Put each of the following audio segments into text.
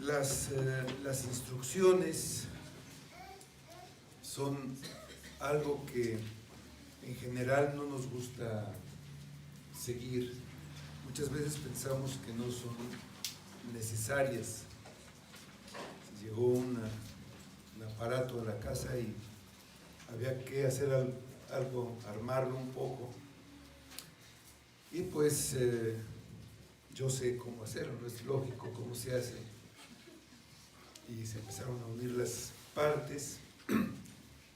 Las instrucciones son algo que en general no nos gusta seguir. Muchas veces pensamos que no son necesarias. Si llegó un aparato a la casa y había que hacer algo, armarlo un poco, y pues yo sé cómo hacerlo, no es lógico cómo se hace, y se empezaron a unir las partes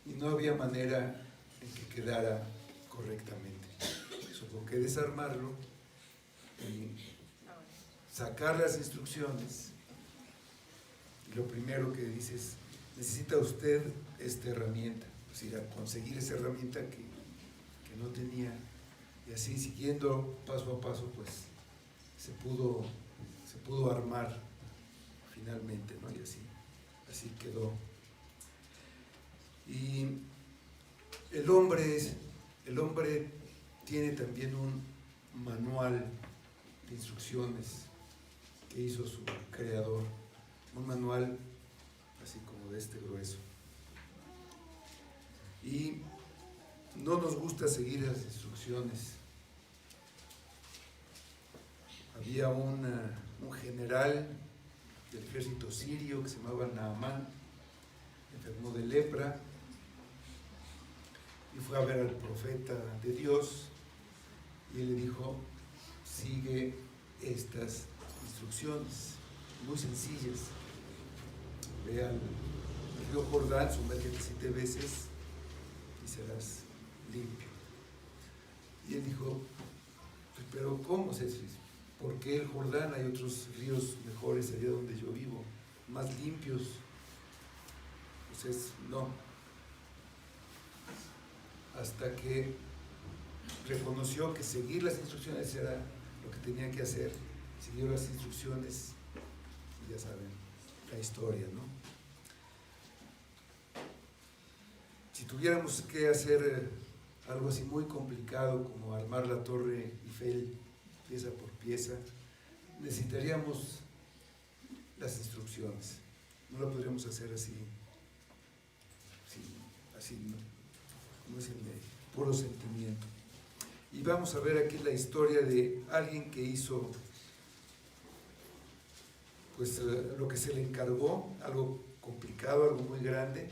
y no había manera en que quedara correctamente. Hubo que desarmarlo y sacar las instrucciones, y lo primero que dice es: necesita usted esta herramienta, pues ir a conseguir esa herramienta que no tenía, y así siguiendo paso a paso pues se pudo armar finalmente, ¿no? Y así quedó. Y el hombre tiene también un manual de instrucciones que hizo su creador, un manual así como de este grueso. Y no nos gusta seguir las instrucciones. Había un general del ejército sirio que se llamaba Naamán, enfermó de lepra y fue a ver al profeta de Dios, y él le dijo: sigue estas instrucciones muy sencillas. Ve al río Jordán, sumérgete 7 veces y serás limpio. Y él dijo: pero ¿cómo es eso? ¿Por qué el Jordán? Hay otros ríos mejores allá donde yo vivo, más limpios. Entonces, no. Hasta que reconoció que seguir las instrucciones era lo que tenía que hacer. Siguió las instrucciones y ya saben la historia, ¿no? Si tuviéramos que hacer algo así muy complicado como armar la Torre Eiffel pieza por pieza, necesitaríamos las instrucciones. No lo podríamos hacer así no es el puro sentimiento. Y vamos a ver aquí la historia de alguien que hizo pues lo que se le encargó, algo complicado, algo muy grande,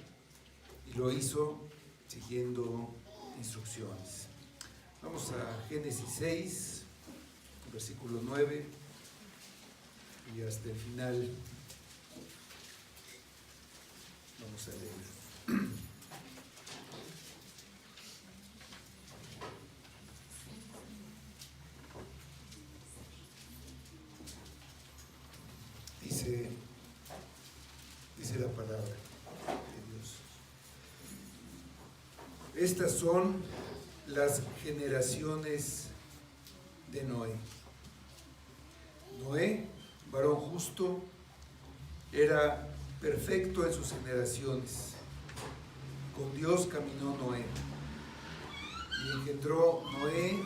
y lo hizo siguiendo instrucciones. Vamos a Génesis 6, versículo 9, y hasta el final vamos a leer. Dice la palabra de Dios: estas son las generaciones de Noé. Noé, varón justo, era perfecto en sus generaciones. Con Dios caminó Noé, y engendró Noé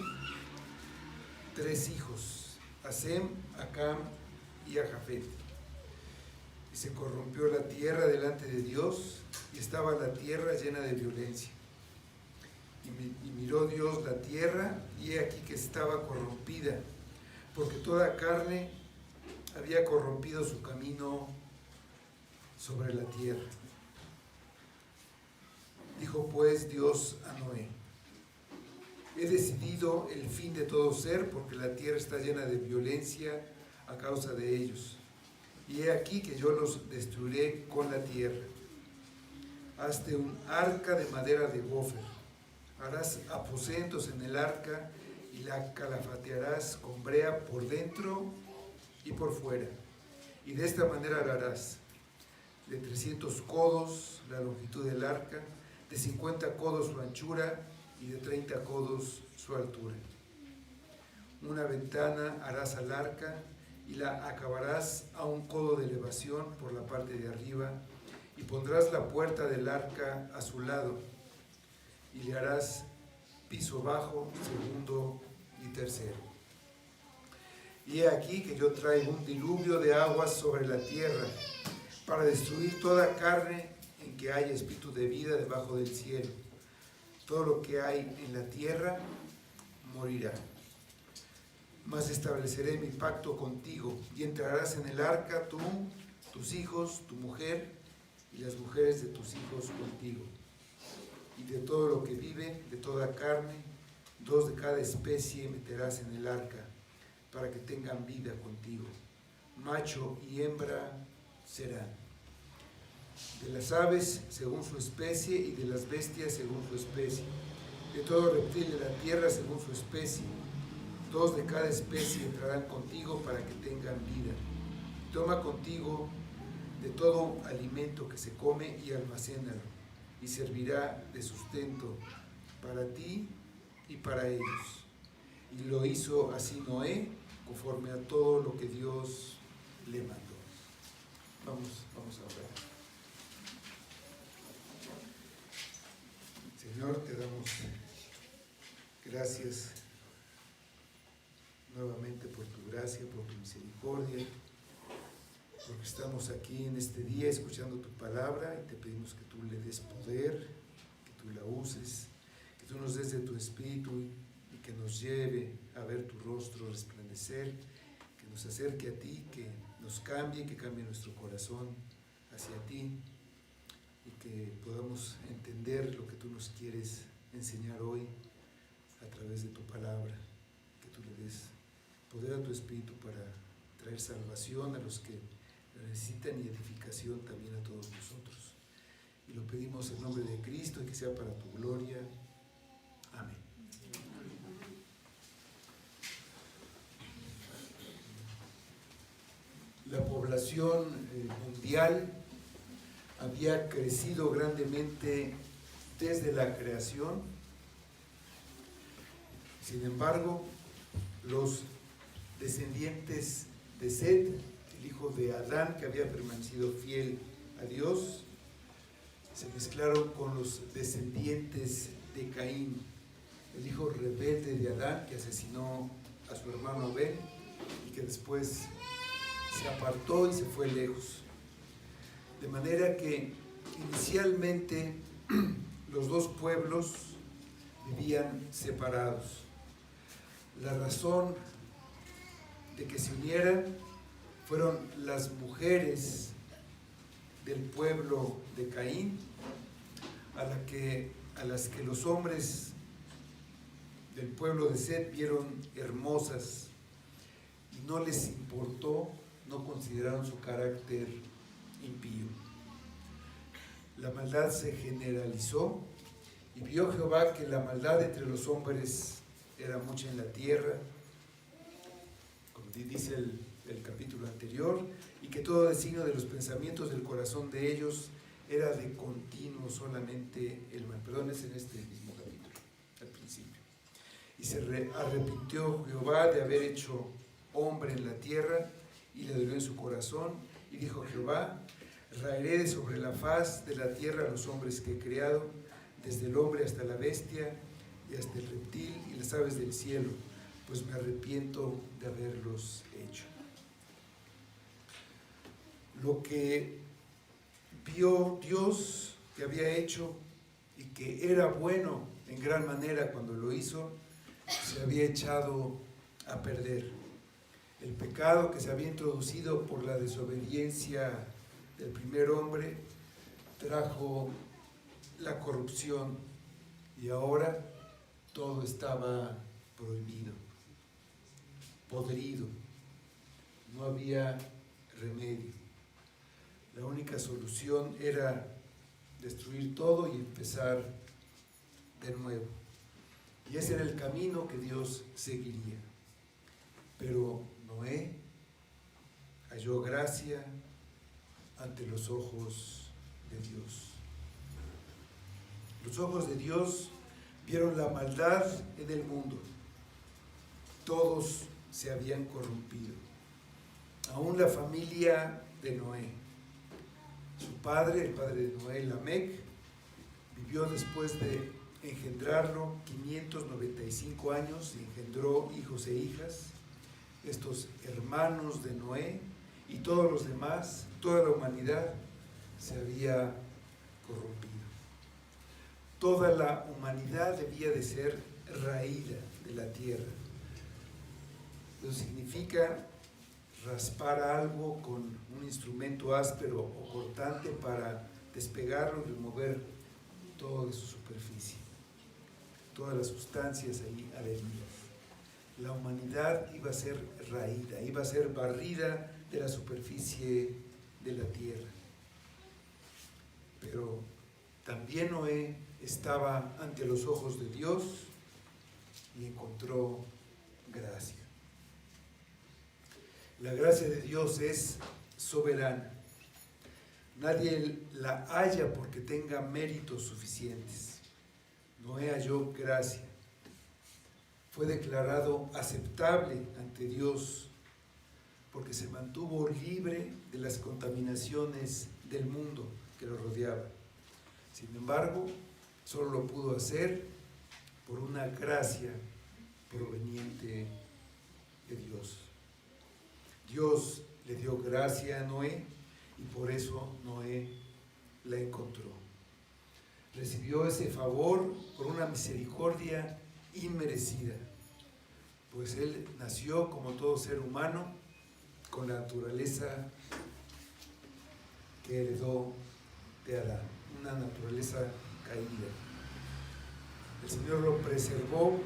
3 hijos, a Sem, a Cam y a Jafet. Y se corrompió la tierra delante de Dios, y estaba la tierra llena de violencia. Y miró Dios la tierra, y he aquí que estaba corrompida, porque toda carne había corrompido su camino sobre la tierra. Dijo pues Dios a Noé: he decidido el fin de todo ser, porque la tierra está llena de violencia a causa de ellos. Y he aquí que yo los destruiré con la tierra. Hazte un arca de madera de gofer. Harás aposentos en el arca y la calafatearás con brea por dentro y por fuera. Y de esta manera la harás: de 300 codos la longitud del arca, de 50 codos su anchura y de 30 codos su altura. Una ventana harás al arca y la acabarás a 1 codo de elevación por la parte de arriba, y pondrás la puerta del arca a su lado, y le harás piso bajo, segundo y tercero. Y he aquí que yo traigo un diluvio de aguas sobre la tierra, para destruir toda carne en que haya espíritu de vida debajo del cielo. Todo lo que hay en la tierra morirá. Mas estableceré mi pacto contigo, y entrarás en el arca tú, tus hijos, tu mujer, y las mujeres de tus hijos contigo. Y de todo lo que vive, de toda carne, 2 de cada especie meterás en el arca, para que tengan vida contigo. Macho y hembra serán. De las aves según su especie, y de las bestias según su especie. De todo reptil de la tierra según su especie. 2 de cada especie entrarán contigo para que tengan vida. Toma contigo de todo alimento que se come y almacénalo, y servirá de sustento para ti y para ellos. Y lo hizo así Noé, conforme a todo lo que Dios le mandó. Vamos a orar. Señor, te damos gracias nuevamente por tu gracia, por tu misericordia, porque estamos aquí en este día escuchando tu palabra, y te pedimos que tú le des poder, que tú la uses, que tú nos des de tu espíritu y que nos lleve a ver tu rostro resplandecer, que nos acerque a ti, que nos cambie, que cambie nuestro corazón hacia ti, y que podamos entender lo que tú nos quieres enseñar hoy a través de tu palabra, que tú le des poder a tu espíritu para traer salvación a los que la necesitan y edificación también a todos nosotros. Y lo pedimos en nombre de Cristo, y que sea para tu gloria. Amén. La población mundial había crecido grandemente desde la creación. Sin embargo, los descendientes de Set, el hijo de Adán, que había permanecido fiel a Dios, se mezclaron con los descendientes de Caín, el hijo rebelde de Adán, que asesinó a su hermano Abel y que después se apartó y se fue lejos. De manera que inicialmente los dos pueblos vivían separados. La razón de que se unieran fueron las mujeres del pueblo de Caín, a las que los hombres del pueblo de Set vieron hermosas y no les importó, no consideraron su carácter impío. La maldad se generalizó, y vio Jehová que la maldad entre los hombres era mucha en la tierra, como dice el capítulo anterior, y que todo designio de los pensamientos del corazón de ellos era de continuo solamente el mal. Perdón, es en este mismo capítulo, al principio. Y se arrepintió Jehová de haber hecho hombre en la tierra, y le dolió en su corazón, y dijo Jehová: raeré de sobre la faz de la tierra a los hombres que he creado, desde el hombre hasta la bestia, y hasta el reptil y las aves del cielo, pues me arrepiento de haberlos hecho. Lo que vio Dios que había hecho y que era bueno en gran manera cuando lo hizo, se había echado a perder. El pecado que se había introducido por la desobediencia del primer hombre trajo la corrupción, y ahora todo estaba prohibido, podrido, no había remedio. La única solución era destruir todo y empezar de nuevo. Y ese era el camino que Dios seguiría. Pero Noé halló gracia ante los ojos de Dios. Los ojos de Dios vieron la maldad en el mundo. Todos se habían corrompido. Aún la familia de Noé. Su padre, el padre de Noé, Lamec, vivió después de engendrarlo 595 años, y engendró hijos e hijas. estos hermanos de Noé y todos los demás, toda la humanidad se había corrompido. Toda la humanidad debía de ser raída de la tierra. Eso significa raspar algo con un instrumento áspero o cortante para despegarlo y remover todo de su superficie, todas las sustancias ahí adheridas. La humanidad iba a ser raída, iba a ser barrida de la superficie de la tierra. Pero también Noé estaba ante los ojos de Dios y encontró gracia. La gracia de Dios es soberana. Nadie la halla porque tenga méritos suficientes. Noé halló gracia. Fue declarado aceptable ante Dios porque se mantuvo libre de las contaminaciones del mundo que lo rodeaba. Sin embargo, solo lo pudo hacer por una gracia proveniente de Dios. Dios le dio gracia a Noé y por eso Noé la encontró. Recibió ese favor por una misericordia inmerecida, pues él nació como todo ser humano con la naturaleza que heredó de Adán, una naturaleza caída. El Señor lo preservó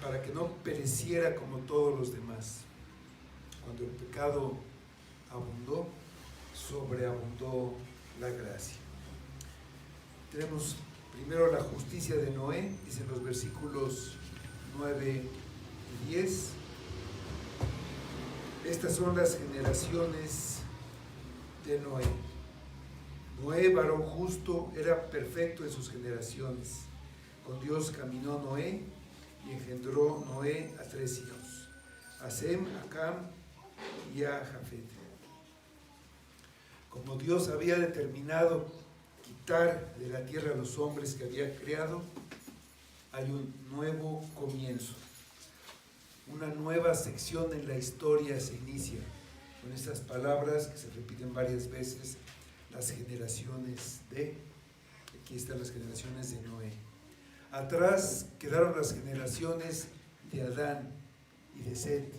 para que no pereciera como todos los demás. Cuando el pecado abundó, sobreabundó la gracia. Tenemos primero la justicia de Noé, dicen los versículos 9 y 10. Estas son las generaciones de Noé. Noé, varón justo, era perfecto en sus generaciones. Con Dios caminó Noé y engendró Noé a 3 hijos, a Sem, a Cam y a Jafet. Como Dios había determinado quitar de la tierra a los hombres que había creado, hay un nuevo comienzo. Una nueva sección en la historia se inicia con estas palabras que se repiten varias veces, las generaciones de, aquí están las generaciones de Noé. Atrás quedaron las generaciones de Adán y de Set,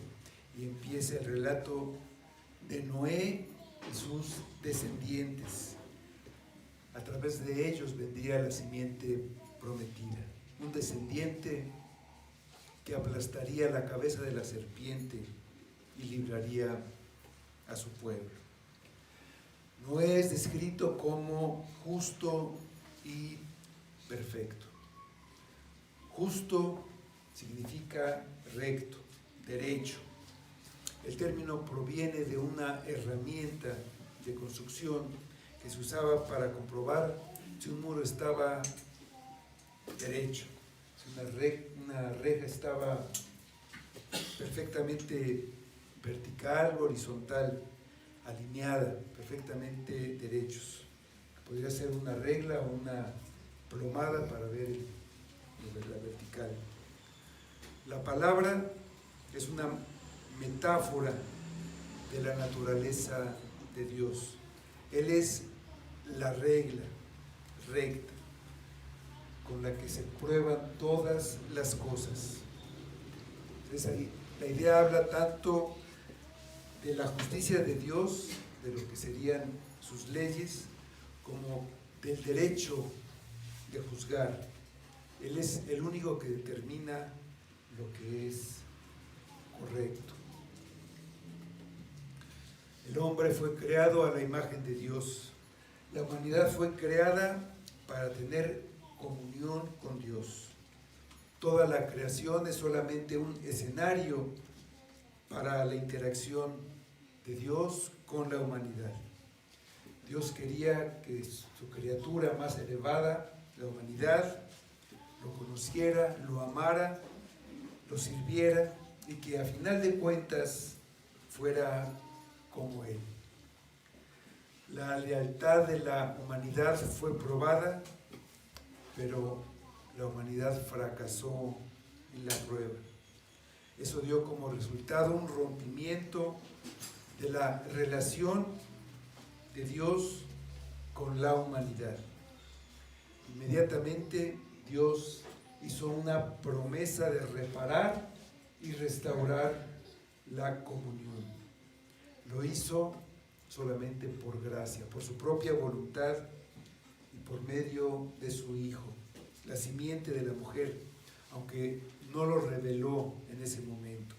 y empieza el relato de Noé y sus descendientes. A través de ellos vendría la simiente prometida, un descendiente que aplastaría la cabeza de la serpiente y libraría a su pueblo. Noé es descrito como justo y perfecto. Justo significa recto, derecho. El término proviene de una herramienta de construcción que se usaba para comprobar si un muro estaba derecho, si una reja estaba perfectamente vertical, horizontal, alineada, perfectamente derechos. Podría ser una regla o una plomada para ver la vertical. La palabra es una metáfora de la naturaleza de Dios. Él es la regla recta con la que se prueban todas las cosas. Entonces ahí la idea habla tanto de la justicia de Dios, de lo que serían sus leyes, como del derecho de juzgar. Él es el único que determina lo que es correcto. El hombre fue creado a la imagen de Dios. La humanidad fue creada para tener comunión con Dios. Toda la creación es solamente un escenario para la interacción de Dios con la humanidad. Dios quería que su criatura más elevada, la humanidad, lo conociera, lo amara, lo sirviera y que a final de cuentas fuera como Él. La lealtad de la humanidad fue probada, pero la humanidad fracasó en la prueba. Eso dio como resultado un rompimiento de la relación de Dios con la humanidad. Inmediatamente Dios hizo una promesa de reparar y restaurar la comunión. Lo hizo solamente por gracia, por su propia voluntad y por medio de su Hijo, la simiente de la mujer, aunque no lo reveló en ese momento.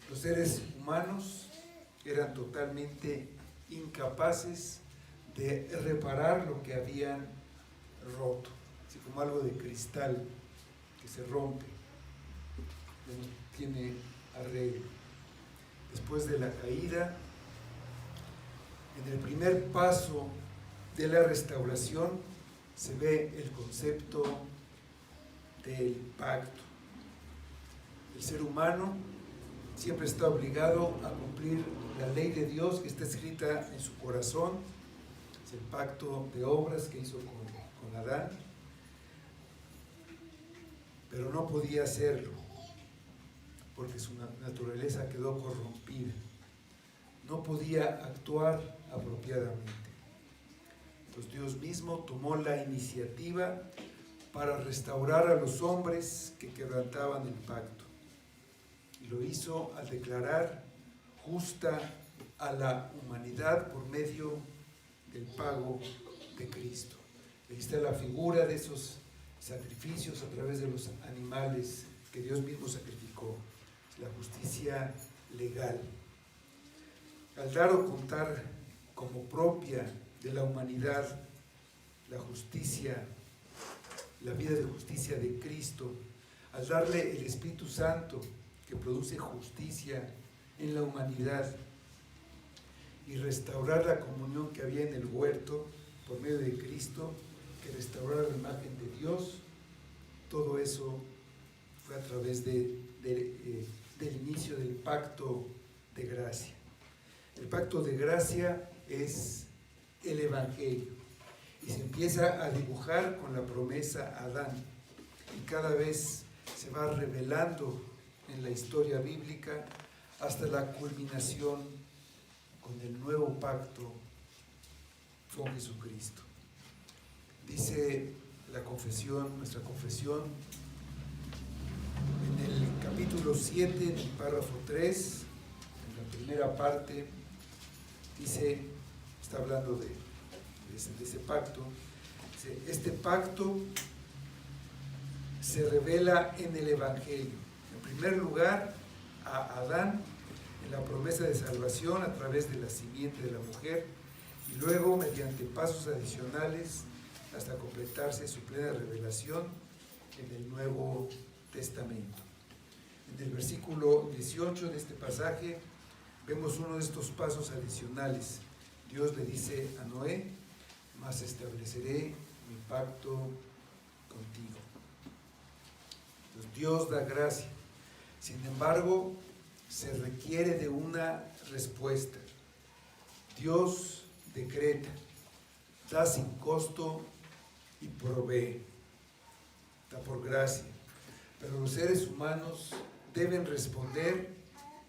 Los seres humanos eran totalmente incapaces de reparar lo que habían roto, así como algo de cristal que se rompe, que no tiene arreglo. Después de la caída, en el primer paso de la restauración se ve el concepto del pacto. El ser humano siempre está obligado a cumplir la ley de Dios que está escrita en su corazón. Es el pacto de obras que hizo con Adán, pero no podía hacerlo porque su naturaleza quedó corrompida. No podía actuar apropiadamente. Entonces Dios mismo tomó la iniciativa para restaurar a los hombres que quebrantaban el pacto. Y lo hizo al declarar justa a la humanidad por medio del pago de Cristo. Ahí está la figura de esos sacrificios a través de los animales que Dios mismo sacrificó. La justicia legal. Al dar o contar como propia de la humanidad la justicia, la vida de justicia de Cristo, al darle el Espíritu Santo que produce justicia en la humanidad y restaurar la comunión que había en el huerto por medio de Cristo, que restaurara la imagen de Dios, todo eso fue a través del inicio del pacto de gracia. El pacto de gracia es el Evangelio y se empieza a dibujar con la promesa a Adán y cada vez se va revelando en la historia bíblica hasta la culminación con el nuevo pacto con Jesucristo. Dice la confesión, nuestra confesión, en el capítulo 7, en el párrafo 3, en la primera parte, dice, está hablando de ese pacto, dice, este pacto se revela en el Evangelio. En primer lugar, a Adán, en la promesa de salvación a través de la simiente de la mujer, y luego mediante pasos adicionales hasta completarse su plena revelación en el Nuevo Testamento. En el versículo 18 de este pasaje vemos uno de estos pasos adicionales. Dios le dice a Noé: mas estableceré mi pacto contigo. Entonces Dios da gracia. Sin embargo, se requiere de una respuesta. Dios decreta, da sin costo y provee. Da por gracia. Pero los seres humanos deben responder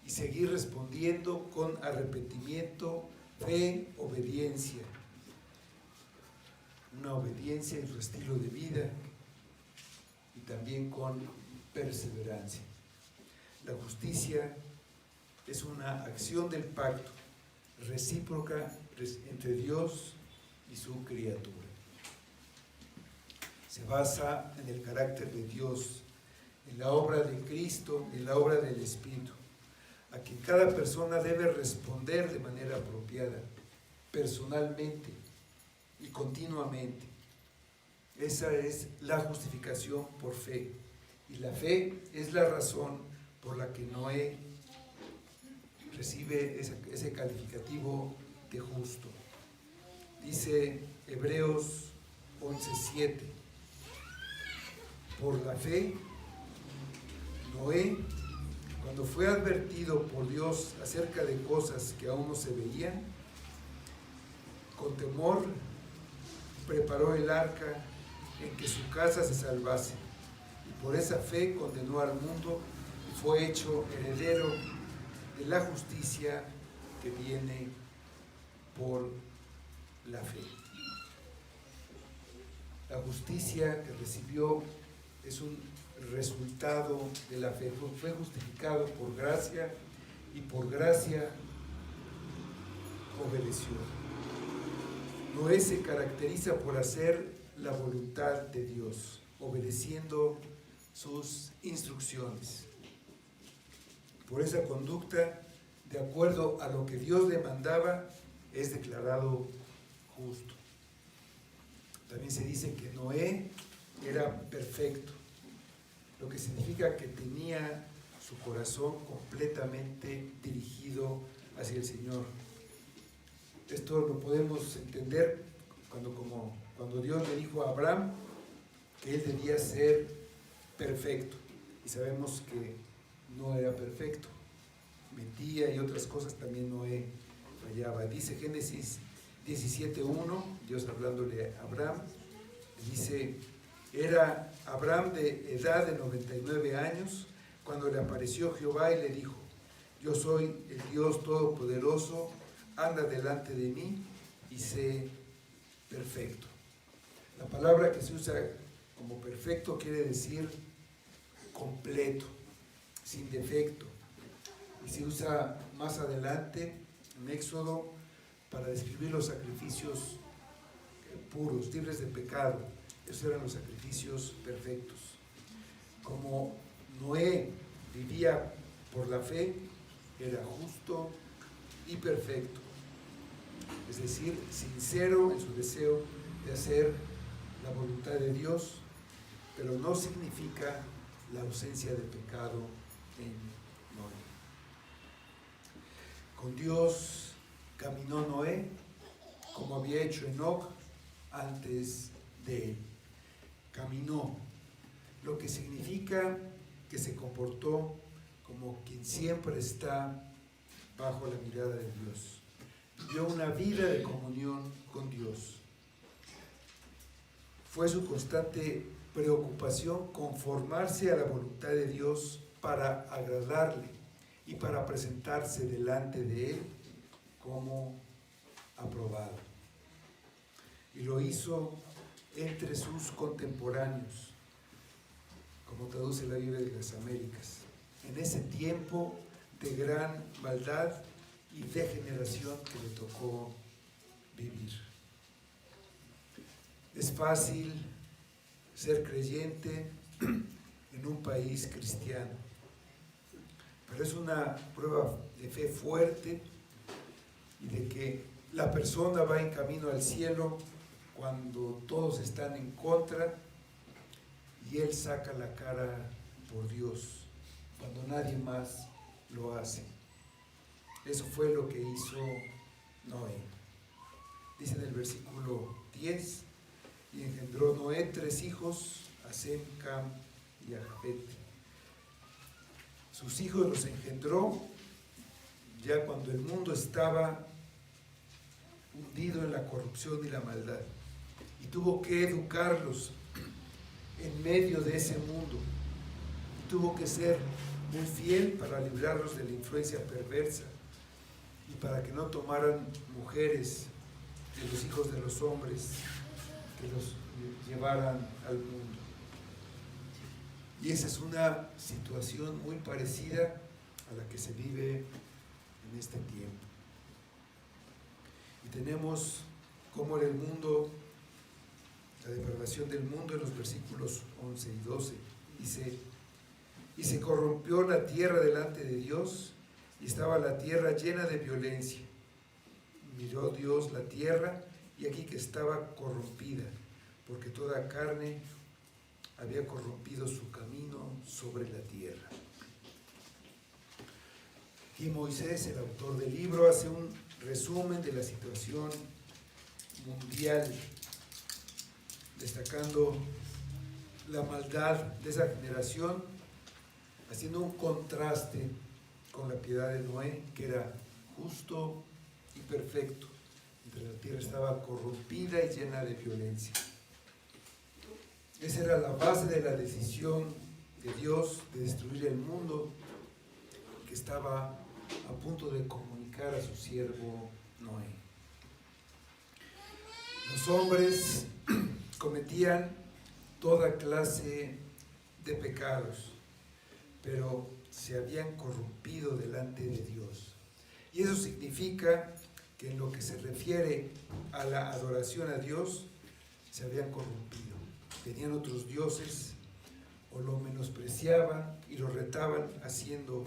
y seguir respondiendo con arrepentimiento, fe, obediencia. Una obediencia en su estilo de vida y también con perseverancia. La justicia es una acción del pacto recíproca entre Dios y su criatura. Se basa en el carácter de Dios, en la obra de Cristo, en la obra del Espíritu, a quien cada persona debe responder de manera apropiada, personalmente y continuamente. Esa es la justificación por fe, y la fe es la razón por la que Noé recibe ese calificativo de justo. Dice Hebreos 11:7, por la fe, Noé, cuando fue advertido por Dios acerca de cosas que aún no se veían, con temor preparó el arca en que su casa se salvase, y por esa fe condenó al mundo y fue hecho heredero de la justicia que viene por la fe. La justicia que recibió es un resultado de la fe. Fue justificado por gracia y por gracia obedeció. Noé se caracteriza por hacer la voluntad de Dios, obedeciendo sus instrucciones. Por esa conducta, de acuerdo a lo que Dios demandaba, es declarado justo. También se dice que Noé era perfecto, lo que significa que tenía su corazón completamente dirigido hacia el Señor. Esto lo podemos entender cuando Dios le dijo a Abraham que él debía ser perfecto. Y sabemos que no era perfecto. Mentía y otras cosas también Noé fallaba. Dice Génesis 17:1, Dios hablándole a Abraham, dice: era Abraham de edad de 99 años cuando le apareció Jehová y le dijo: yo soy el Dios Todopoderoso, anda delante de mí y sé perfecto. La palabra que se usa como perfecto quiere decir completo, sin defecto. Y se usa más adelante en Éxodo para describir los sacrificios puros, libres de pecado. Esos eran los sacrificios perfectos. Como Noé vivía por la fe, era justo y perfecto. Es decir, sincero en su deseo de hacer la voluntad de Dios, pero no significa la ausencia de pecado en Noé. Con Dios caminó Noé como había hecho Enoc antes de él. Caminó, lo que significa que se comportó como quien siempre está bajo la mirada de Dios. Vivió una vida de comunión con Dios. Fue su constante preocupación conformarse a la voluntad de Dios para agradarle y para presentarse delante de Él como aprobado. Y lo hizo entre sus contemporáneos, como traduce la Biblia de las Américas, en ese tiempo de gran maldad y degeneración que le tocó vivir. Es fácil ser creyente en un país cristiano, pero es una prueba de fe fuerte y de que la persona va en camino al cielo cuando todos están en contra y él saca la cara por Dios, cuando nadie más lo hace. Eso fue lo que hizo Noé. Dice en el versículo 10: y engendró Noé 3 hijos, a Sem, Cam y a Jafet. Sus hijos los engendró ya cuando el mundo estaba hundido en la corrupción y la maldad, y tuvo que educarlos en medio de ese mundo, y tuvo que ser muy fiel para librarlos de la influencia perversa y para que no tomaran mujeres de los hijos de los hombres que los llevaran al mundo. Y esa es una situación muy parecida a la que se vive en este tiempo. Y tenemos como el mundo, la depravación del mundo en los versículos 11 y 12. Dice: y se corrompió la tierra delante de Dios, y estaba la tierra llena de violencia. Miró Dios la tierra, y aquí que estaba corrompida, porque toda carne había corrompido su camino sobre la tierra. Aquí Moisés, el autor del libro, hace un resumen de la situación mundial, destacando la maldad de esa generación, haciendo un contraste con la piedad de Noé, que era justo y perfecto, mientras la tierra estaba corrompida y llena de violencia. Esa era la base de la decisión de Dios de destruir el mundo que estaba a punto de comunicar a su siervo Noé. Los hombres cometían toda clase de pecados, pero se habían corrompido delante de Dios. Y eso significa que en lo que se refiere a la adoración a Dios, se habían corrompido. Tenían otros dioses, o lo menospreciaban y lo retaban haciendo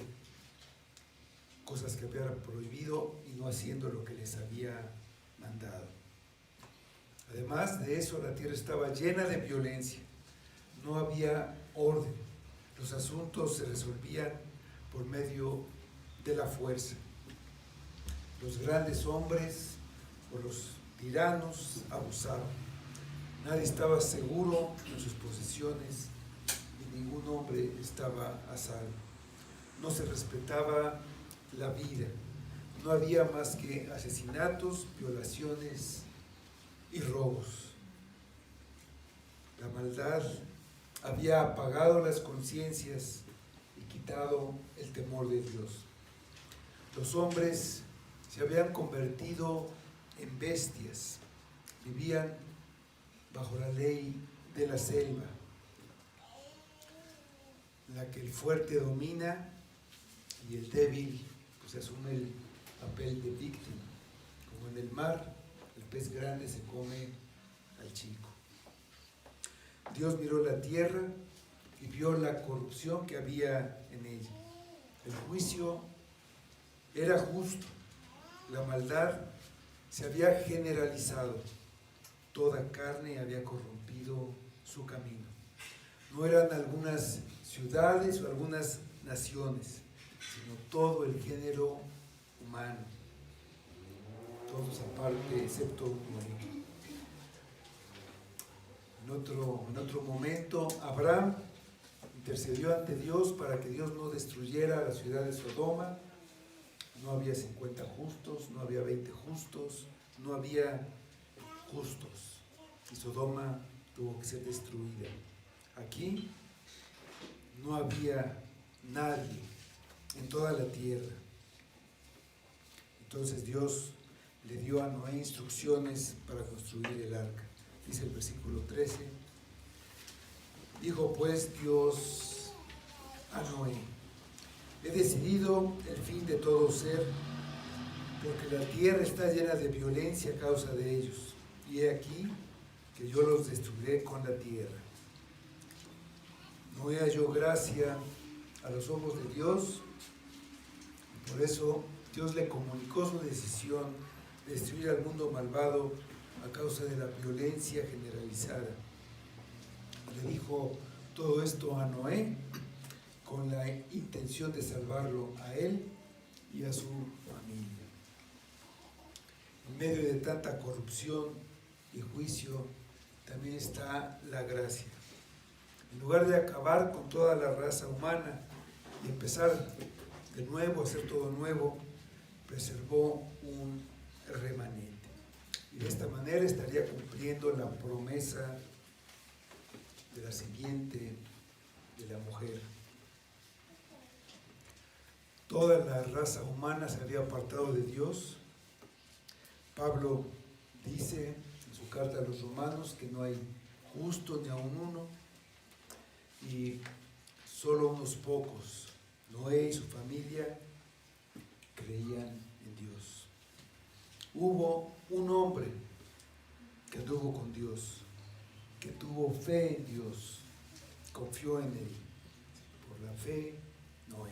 cosas que habían prohibido y no haciendo lo que les había mandado. Además de eso, la tierra estaba llena de violencia, no había orden, los asuntos se resolvían por medio de la fuerza. Los grandes hombres o los tiranos abusaban. Nadie estaba seguro en sus posesiones y ningún hombre estaba a salvo. No se respetaba la vida. No había más que asesinatos, violaciones y robos. La maldad había apagado las conciencias y quitado el temor de Dios. Los hombres se habían convertido en bestias, vivían bajo la ley de la selva, en la que el fuerte domina y el débil pues asume el papel de víctima. Como en el mar, el pez grande se come al chico. Dios miró la tierra y vio la corrupción que había en ella. El juicio era justo, la maldad se había generalizado, toda carne había corrompido su camino. No eran algunas ciudades o algunas naciones, sino todo el género humano, todos aparte, excepto uno. En otro momento, Abraham intercedió ante Dios para que Dios no destruyera la ciudad de Sodoma. No había 50 justos, no había 20 justos, no había justos. Y Sodoma tuvo que ser destruida. Aquí no había nadie en toda la tierra. Entonces Dios le dio a Noé instrucciones para construir el arca. Dice el versículo 13, dijo pues Dios a Noé, he decidido el fin de todo ser, porque la tierra está llena de violencia a causa de ellos, y he aquí que yo los destruiré con la tierra. Noé halló gracia a los ojos de Dios, y por eso Dios le comunicó su decisión de destruir al mundo malvado a causa de la violencia generalizada. Le dijo todo esto a Noé con la intención de salvarlo a él y a su familia. En medio de tanta corrupción y juicio también está la gracia. En lugar de acabar con toda la raza humana y empezar de nuevo, hacer todo nuevo, preservó un remanente. Y de esta manera estaría cumpliendo la promesa de la simiente de la mujer. Toda la raza humana se había apartado de Dios. Pablo dice en su carta a los romanos que no hay justo ni aun uno, y solo unos pocos, Noé y su familia, creían en Dios. Hubo un hombre que anduvo con Dios, que tuvo fe en Dios, confió en Él. Por la fe, Noé.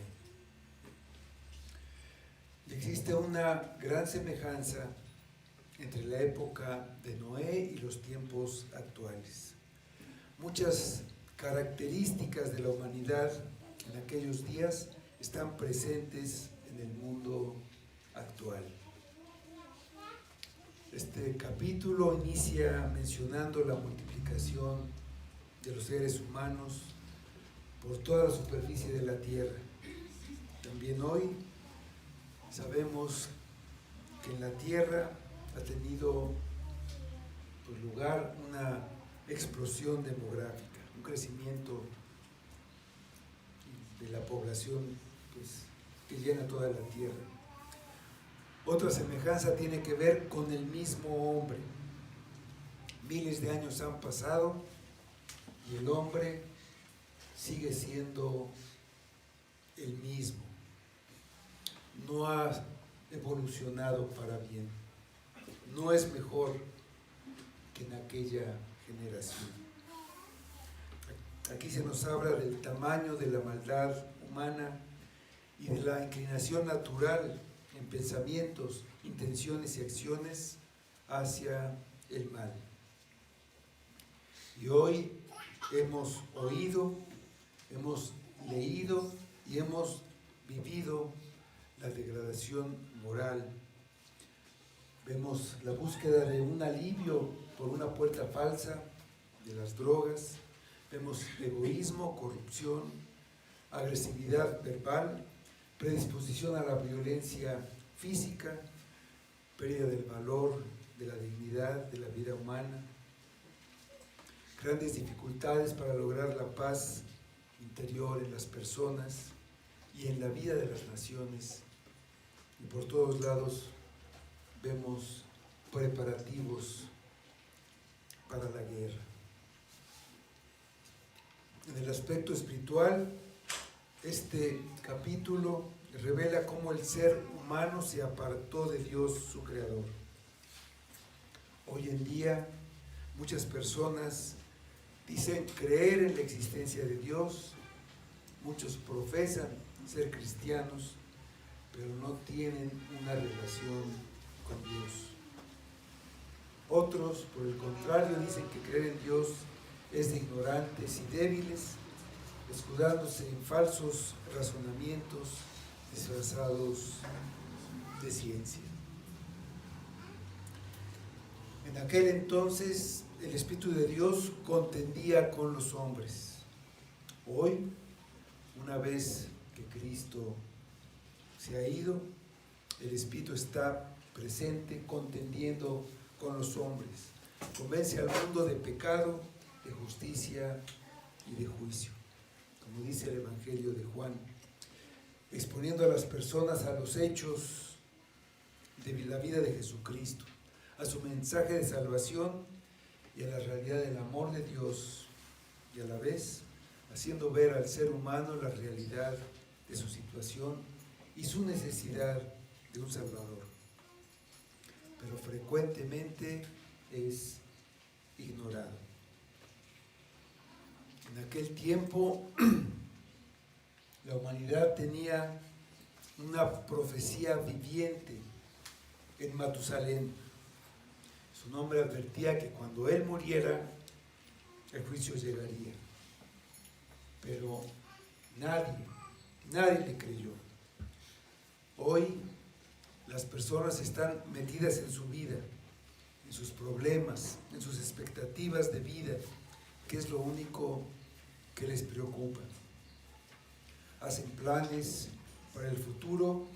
Y existe una gran semejanza entre la época de Noé y los tiempos actuales. Muchas características de la humanidad en aquellos días están presentes en el mundo actual. Este capítulo inicia mencionando la multiplicación de los seres humanos por toda la superficie de la tierra. También hoy sabemos que en la tierra ha tenido lugar una explosión demográfica, un crecimiento de la población pues, que llena toda la tierra. Otra semejanza tiene que ver con el mismo hombre. Miles de años han pasado y el hombre sigue siendo el mismo. No ha evolucionado para bien. No es mejor que en aquella generación. Aquí se nos habla del tamaño de la maldad humana y de la inclinación natural en pensamientos, intenciones y acciones hacia el mal. Y hoy hemos oído, hemos leído y hemos vivido la degradación moral. Vemos la búsqueda de un alivio por una puerta falsa de las drogas. Vemos egoísmo, corrupción, agresividad verbal, predisposición a la violencia física, pérdida del valor, de la dignidad, de la vida humana, grandes dificultades para lograr la paz interior en las personas y en la vida de las naciones. Y por todos lados vemos preparativos para la guerra. En el aspecto espiritual, este capítulo revela cómo el ser humano se apartó de Dios, su Creador. Hoy en día, muchas personas dicen creer en la existencia de Dios, muchos profesan ser cristianos, pero no tienen una relación con Dios. Otros, por el contrario, dicen que creer en Dios es de ignorantes y débiles, escudándose en falsos razonamientos disfrazados de ciencia. En aquel entonces el Espíritu de Dios contendía con los hombres. Hoy, una vez que Cristo se ha ido, el Espíritu está presente contendiendo con los hombres. Convence al mundo de pecado, de justicia y de juicio, como dice el Evangelio de Juan, exponiendo a las personas a los hechos de la vida de Jesucristo, a su mensaje de salvación y a la realidad del amor de Dios, y a la vez haciendo ver al ser humano la realidad de su situación y su necesidad de un Salvador. Pero frecuentemente es ignorado. En aquel tiempo, la humanidad tenía una profecía viviente en Matusalén. Su nombre advertía que cuando él muriera, el juicio llegaría. Pero nadie le creyó. Hoy las personas están metidas en su vida, en sus problemas, en sus expectativas de vida, que es lo único que les preocupa. Hacen planes para el futuro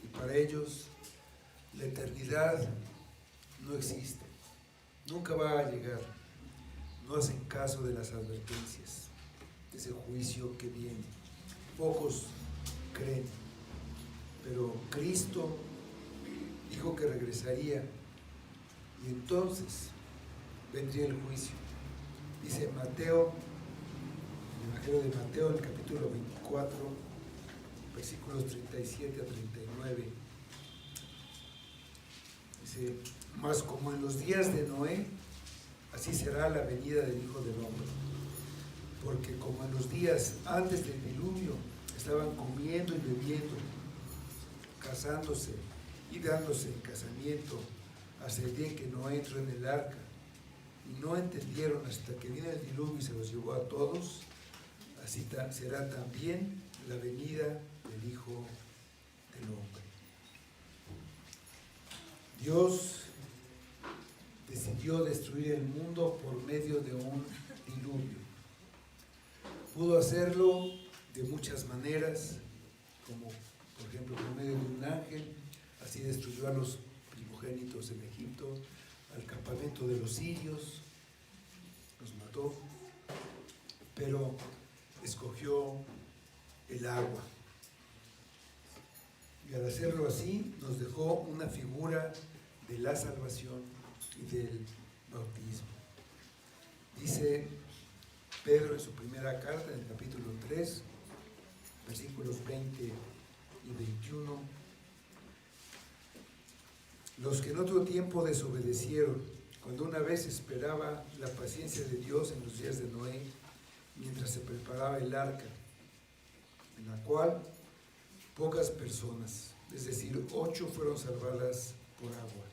y para ellos la eternidad no existe, nunca va a llegar. No hacen caso de las advertencias, de ese juicio que viene. Pocos creen, pero Cristo dijo que regresaría y entonces vendría el juicio. Dice Mateo, el Evangelio de Mateo, en el capítulo 24, versículos 37 a 39. Dice: mas como en los días de Noé, así será la venida del Hijo del Hombre. Porque como en los días antes del diluvio estaban comiendo y bebiendo, casándose y dándose en casamiento, hasta el día en que Noé entró en el arca, y no entendieron hasta que vino el diluvio y se los llevó a todos, así será también la venida del Hijo del Hombre. Dios decidió destruir el mundo por medio de un diluvio. Pudo hacerlo de muchas maneras, como por ejemplo por medio de un ángel. Así destruyó a los primogénitos en Egipto, al campamento de los sirios, los mató, pero escogió el agua. Y al hacerlo así, nos dejó una figura de la salvación y del bautismo. Dice Pedro en su primera carta, en el capítulo 3, versículos 20 y 21. Los que en otro tiempo desobedecieron, cuando una vez esperaba la paciencia de Dios en los días de Noé, mientras se preparaba el arca, en la cual pocas personas, es decir, 8 fueron salvadas por agua.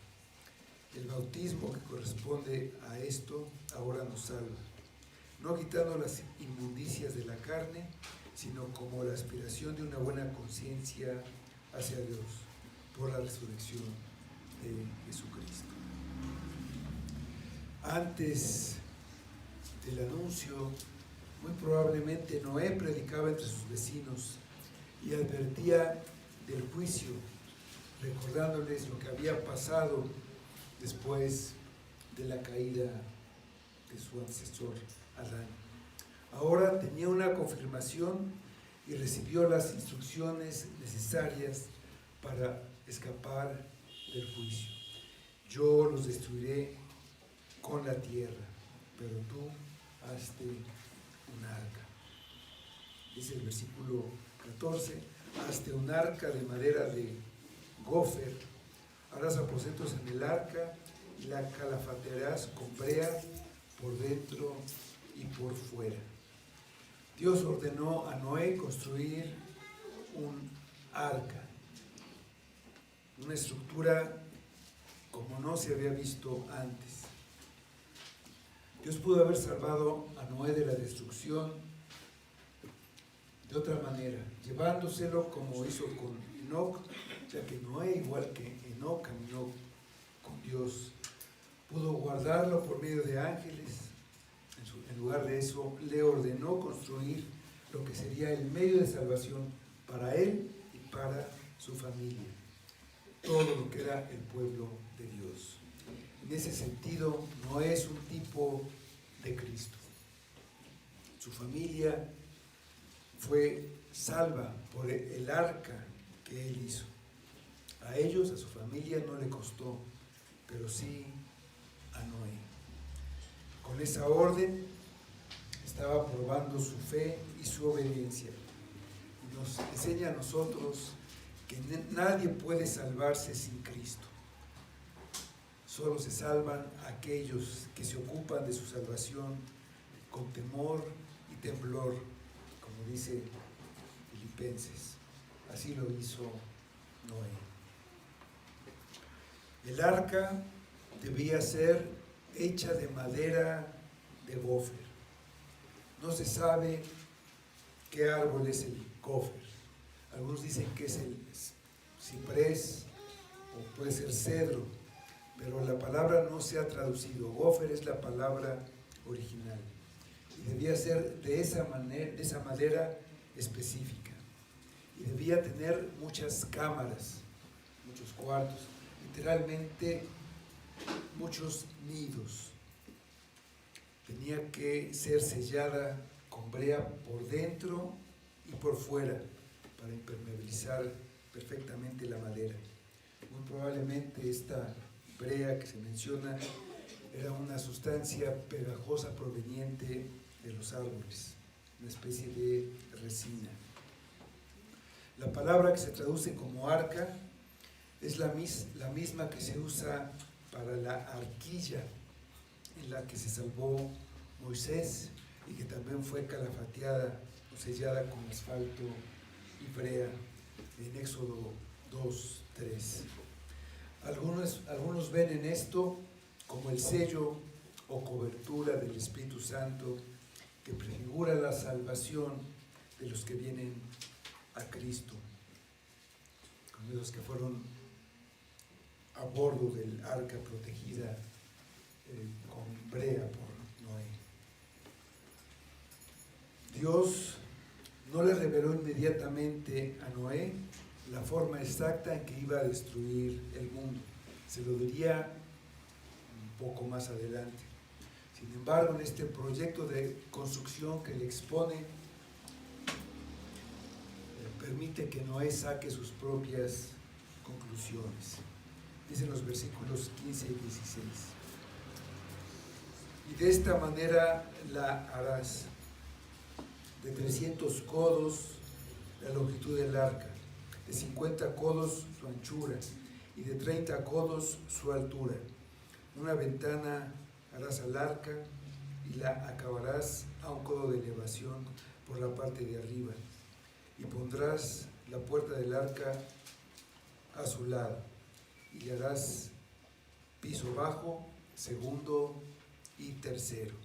El bautismo que corresponde a esto ahora nos salva, no quitando las inmundicias de la carne, sino como la aspiración de una buena conciencia hacia Dios por la resurrección de Jesucristo. Antes del anuncio, muy probablemente Noé predicaba entre sus vecinos y advertía del juicio, recordándoles lo que había pasado después de la caída de su ancestor Adán. Ahora tenía una confirmación y recibió las instrucciones necesarias para escapar del juicio. Yo los destruiré con la tierra, pero tú hazte un arca. Dice el versículo 14, hazte un arca de madera de gofer, harás aposentos en el arca y la calafatearás con brea por dentro y por fuera. Dios ordenó a Noé construir un arca, una estructura como no se había visto antes. Dios pudo haber salvado a Noé de la destrucción de otra manera, llevándoselo como hizo con Enoc, ya que Noé, igual que Enoc, caminó con Dios. Pudo guardarlo por medio de ángeles. En lugar de eso, le ordenó construir lo que sería el medio de salvación para él y para su familia, todo lo que era el pueblo de Dios. En ese sentido, Noé es un tipo de Cristo. Su familia fue salva por el arca que él hizo. A ellos, a su familia, no le costó, pero sí a Noé. Con esa orden estaba probando su fe y su obediencia. Y nos enseña a nosotros que nadie puede salvarse sin Cristo. Solo se salvan aquellos que se ocupan de su salvación con temor y temblor, como dice Filipenses. Así lo hizo Noé. El arca debía ser hecha de madera de gofer. No se sabe qué árbol es el gofer. Algunos dicen que es el ciprés o puede ser cedro, pero la palabra no se ha traducido. Gofer es la palabra original y debía ser de esa madera específica, y debía tener muchas cámaras, muchos cuartos, literalmente muchos nidos. Tenía que ser sellada con brea por dentro y por fuera para impermeabilizar perfectamente la madera. Muy probablemente esta brea que se menciona era una sustancia pegajosa proveniente de los árboles, una especie de resina. La palabra que se traduce como arca es la misma que se usa para la arquilla en la que se salvó Moisés y que también fue calafateada o sellada con asfalto y brea en Éxodo 2:3. Algunos ven en esto como el sello o cobertura del Espíritu Santo que prefigura la salvación de los que vienen a Cristo, como los que fueron a bordo del arca protegida con brea por Noé. Dios no le reveló inmediatamente a Noé la forma exacta en que iba a destruir el mundo. Se lo diría un poco más adelante. Sin embargo, en este proyecto de construcción que le expone, permite que Noé saque sus propias conclusiones. Dicen los versículos 15 y 16. Y de esta manera la harás, de 300 codos la longitud del arca, de 50 codos su anchura y de 30 codos su altura. Una ventana harás al arca y la acabarás a un codo de elevación por la parte de arriba, y pondrás la puerta del arca a su lado, y le harás piso bajo, segundo y tercero.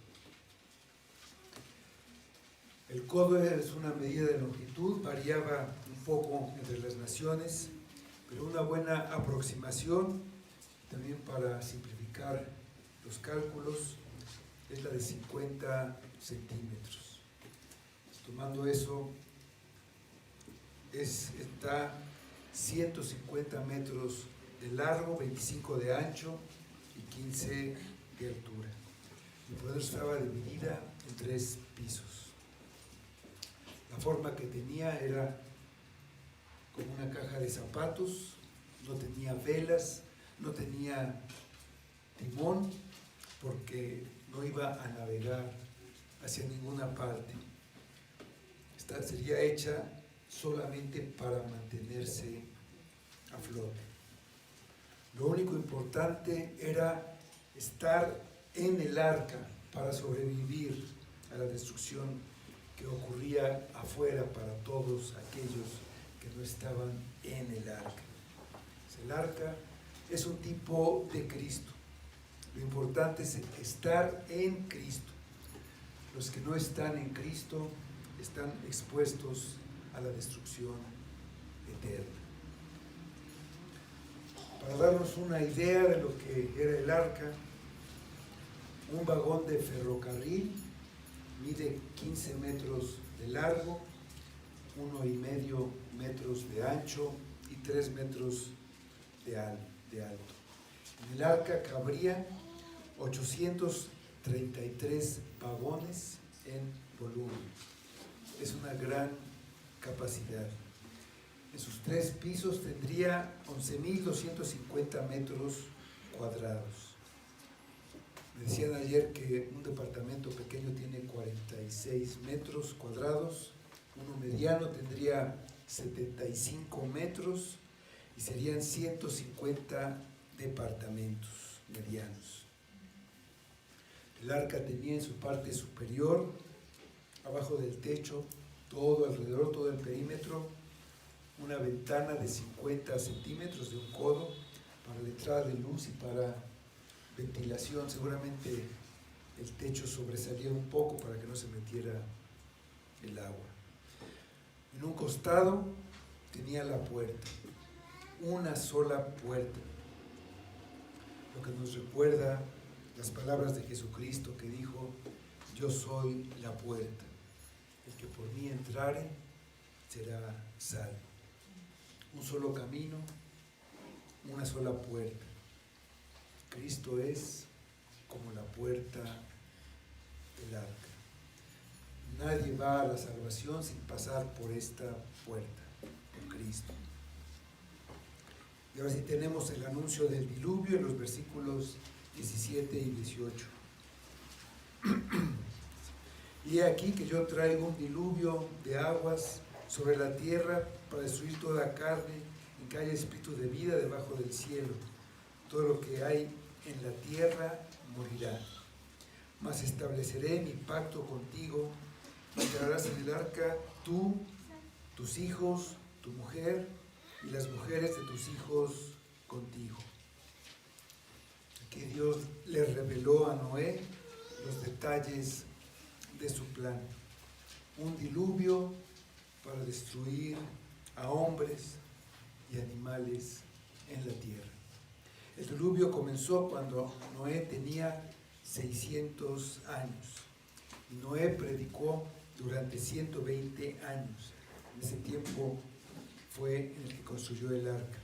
El codo es una medida de longitud, variaba un poco entre las naciones, pero una buena aproximación, también para simplificar los cálculos, es la de 50 centímetros. Tomando eso, está 150 metros de largo, 25 de ancho y 15 de altura. Y por eso estaba dividida en 3 pisos. La forma que tenía era como una caja de zapatos, no tenía velas, no tenía timón, porque no iba a navegar hacia ninguna parte. Esta sería hecha solamente para mantenerse a flote. Lo único importante era estar en el arca para sobrevivir a la destrucción que ocurría afuera para todos aquellos que no estaban en el arca. El arca es un tipo de Cristo. Lo importante es estar en Cristo. Los que no están en Cristo están expuestos a la destrucción eterna. Para darnos una idea de lo que era el arca, un vagón de ferrocarril mide 15 metros de largo, 1,5 metros de ancho y 3 metros de alto. En el arca cabrían 833 vagones en volumen. Es una gran capacidad. En sus 3 pisos tendría 11.250 metros cuadrados. Me decían ayer que un departamento pequeño tiene 46 metros cuadrados, uno mediano tendría 75 metros y serían 150 departamentos medianos. El arca tenía en su parte superior, abajo del techo, todo alrededor, todo el perímetro, una ventana de 50 centímetros de un codo para la entrada de luz y para ventilación. Seguramente el techo sobresalía un poco para que no se metiera el agua. En un costado tenía la puerta, una sola puerta, lo que nos recuerda las palabras de Jesucristo que dijo: yo soy la puerta, el que por mí entrare será salvo. Un solo camino, una sola puerta. Cristo es como la puerta del arca. Nadie va a la salvación sin pasar por esta puerta, por Cristo. Y ahora sí tenemos el anuncio del diluvio en los versículos 17 y 18. Y he aquí que yo traigo un diluvio de aguas sobre la tierra para destruir toda carne, en que haya espíritu de vida debajo del cielo. Todo lo que hay en la tierra morirá. Mas estableceré mi pacto contigo, y entrarás en el arca tú, tus hijos, tu mujer y las mujeres de tus hijos contigo. Aquí Dios le reveló a Noé los detalles de su plan. Un diluvio para destruir a hombres y animales en la tierra. El diluvio comenzó cuando Noé tenía 600 años. Y Noé predicó durante 120 años. En ese tiempo fue en el que construyó el arca.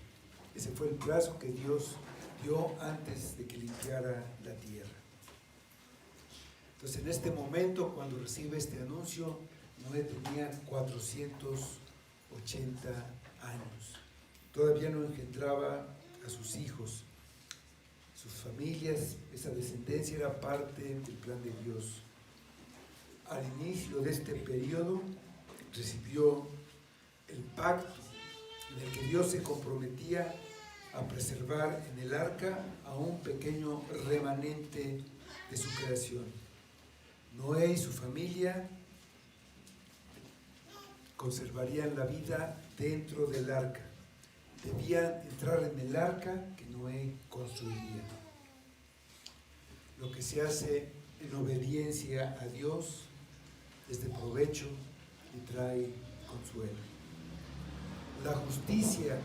Ese fue el plazo que Dios dio antes de que limpiara la tierra. Entonces, en este momento, cuando recibe este anuncio, Noé tenía 480 80 años. Todavía no engendraba a sus hijos, sus familias, esa descendencia era parte del plan de Dios. Al inicio de este periodo recibió el pacto en el que Dios se comprometía a preservar en el arca a un pequeño remanente de su creación. Noé y su familia conservarían la vida dentro del arca. Debían entrar en el arca que Noé construiría. Lo que se hace en obediencia a Dios es de provecho y trae consuelo. La justicia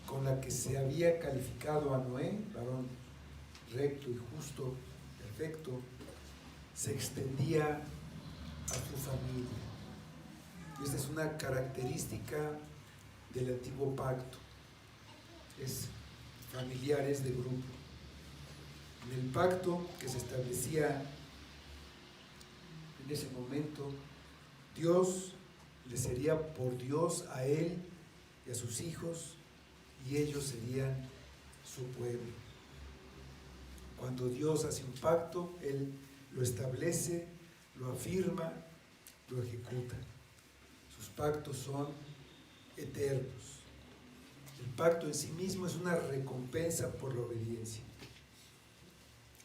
con la que se había calificado a Noé, varón recto y justo, perfecto, se extendía a su familia. Esta es una característica del antiguo pacto, es familiares de grupo. En el pacto que se establecía en ese momento, Dios le sería por Dios a él y a sus hijos, y ellos serían su pueblo. Cuando Dios hace un pacto, Él lo establece, lo afirma, lo ejecuta. Sus pactos son eternos. El pacto en sí mismo es una recompensa por la obediencia.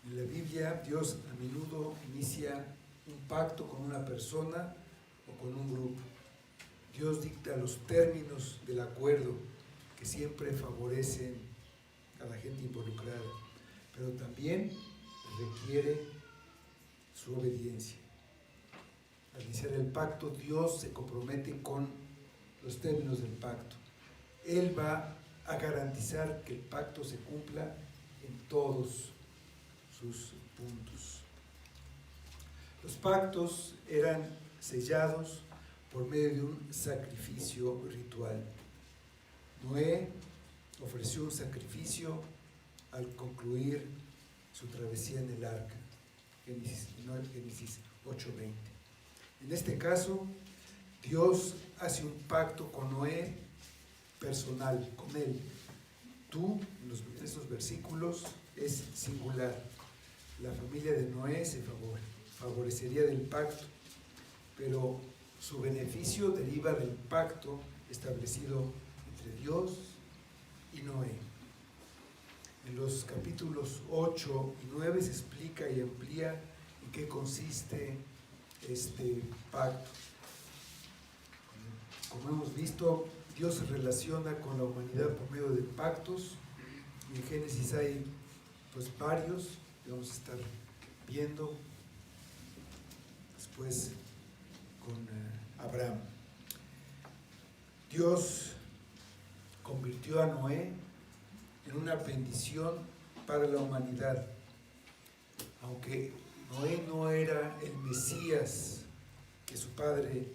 En la Biblia, Dios a menudo inicia un pacto con una persona o con un grupo. Dios dicta los términos del acuerdo que siempre favorecen a la gente involucrada, pero también requiere su obediencia. Al iniciar el pacto, Dios se compromete con los términos del pacto. Él va a garantizar que el pacto se cumpla en todos sus puntos. Los pactos eran sellados por medio de un sacrificio ritual. Noé ofreció un sacrificio al concluir su travesía en el arca, Génesis 8:20. En este caso, Dios hace un pacto con Noé personal, con él. Tú, en estos versículos, es singular. La familia de Noé se favorecería del pacto, pero su beneficio deriva del pacto establecido entre Dios y Noé. En los capítulos 8 y 9 se explica y amplía en qué consiste este pacto. Como hemos visto, Dios se relaciona con la humanidad por medio de pactos, y en Génesis hay varios que vamos a estar viendo después con Abraham. Dios convirtió a Noé en una bendición para la humanidad. Aunque Noé no era el Mesías que su padre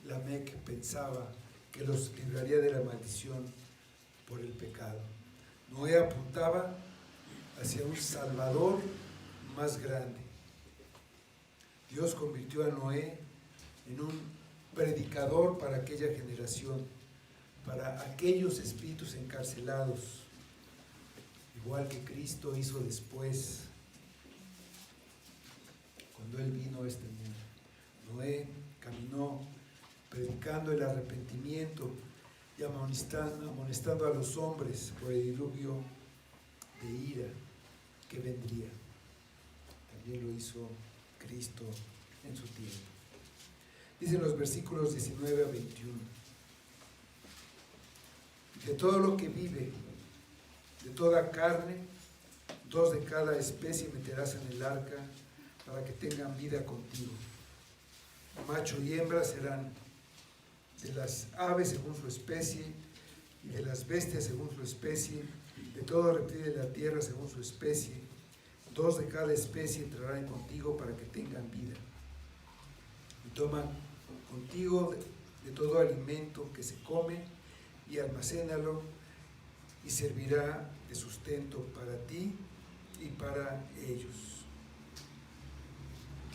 Lamec pensaba que los libraría de la maldición por el pecado, Noé apuntaba hacia un Salvador más grande. Dios convirtió a Noé en un predicador para aquella generación, para aquellos espíritus encarcelados, igual que Cristo hizo después, cuando Él vino a este mundo. Noé caminó predicando el arrepentimiento y amonestando a los hombres por el diluvio de ira que vendría. También lo hizo Cristo en su tiempo. Dicen los versículos 19 a 21. De todo lo que vive, de toda carne, 2 de cada especie meterás en el arca para que tengan vida contigo. Macho y hembra serán de las aves según su especie, y de las bestias según su especie, de todo reptil de la tierra según su especie. 2 de cada especie entrarán contigo para que tengan vida. Y toma contigo de todo alimento que se come y almacénalo, y servirá de sustento para ti y para ellos.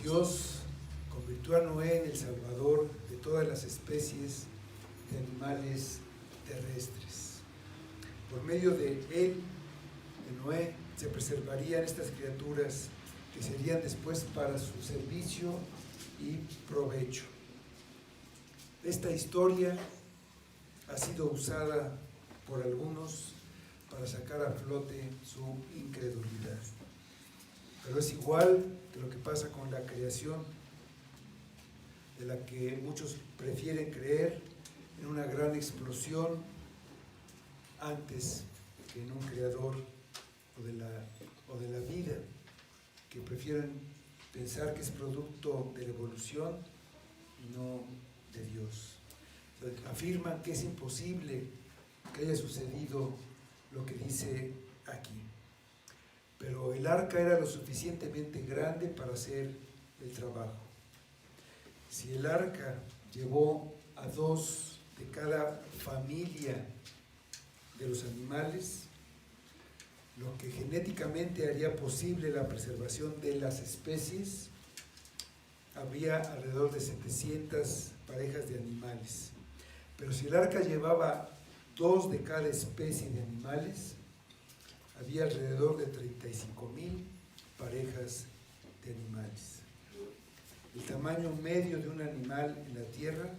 Dios convirtió a Noé en el salvador de todas las especies, de animales terrestres. Por medio de él, de Noé, se preservarían estas criaturas que serían después para su servicio y provecho. Esta historia ha sido usada por algunos para sacar a flote su incredulidad. Pero es igual que lo que pasa con la creación, de la que muchos prefieren creer en una gran explosión antes que en un creador o de la vida, que prefieren pensar que es producto de la evolución y no de Dios. Afirman que es imposible que haya sucedido lo que dice aquí. Pero el arca era lo suficientemente grande para hacer el trabajo. Si el arca llevó a 2 de cada familia de los animales, lo que genéticamente haría posible la preservación de las especies, había alrededor de 700 parejas de animales. Pero si el arca llevaba 2 de cada especie de animales, había alrededor de 35,000 parejas de animales. El tamaño medio de un animal en la tierra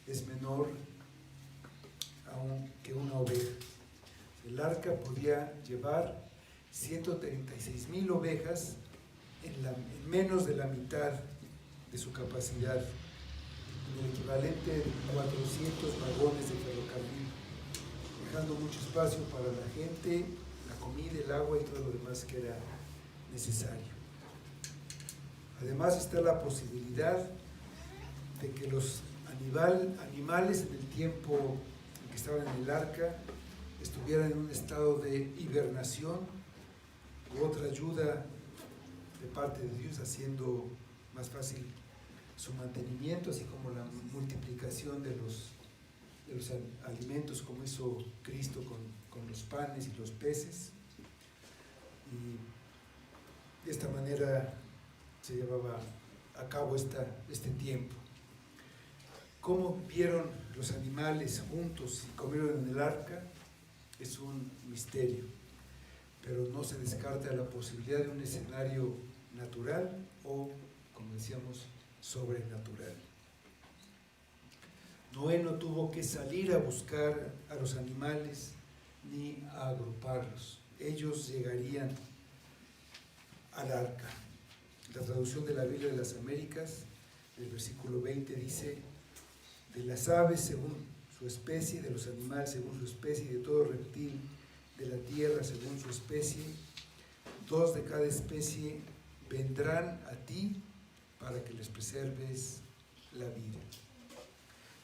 es menor aún que una oveja. El arca podía llevar 136,000 ovejas en menos de la mitad de su capacidad, en el equivalente de 400 vagones de ferrocarril, dejando mucho espacio para la gente, la comida, el agua y todo lo demás que era necesario. Además está la posibilidad de que los animales en el tiempo en que estaban en el arca estuvieran en un estado de hibernación u otra ayuda de parte de Dios, haciendo más fácil su mantenimiento, así como la multiplicación de los alimentos, como hizo Cristo con los panes y los peces. Y de esta manera se llevaba a cabo este tiempo. ¿Cómo vieron los animales juntos y comieron en el arca? Es un misterio, pero no se descarta la posibilidad de un escenario natural o, como decíamos, sobrenatural. Noé no tuvo que salir a buscar a los animales ni a agruparlos. Ellos llegarían al arca. La traducción de la Biblia de las Américas, el versículo 20 dice: de las aves según su especie, de los animales según su especie, y de todo reptil de la tierra según su especie, 2 de cada especie vendrán a ti para que les preserves la vida.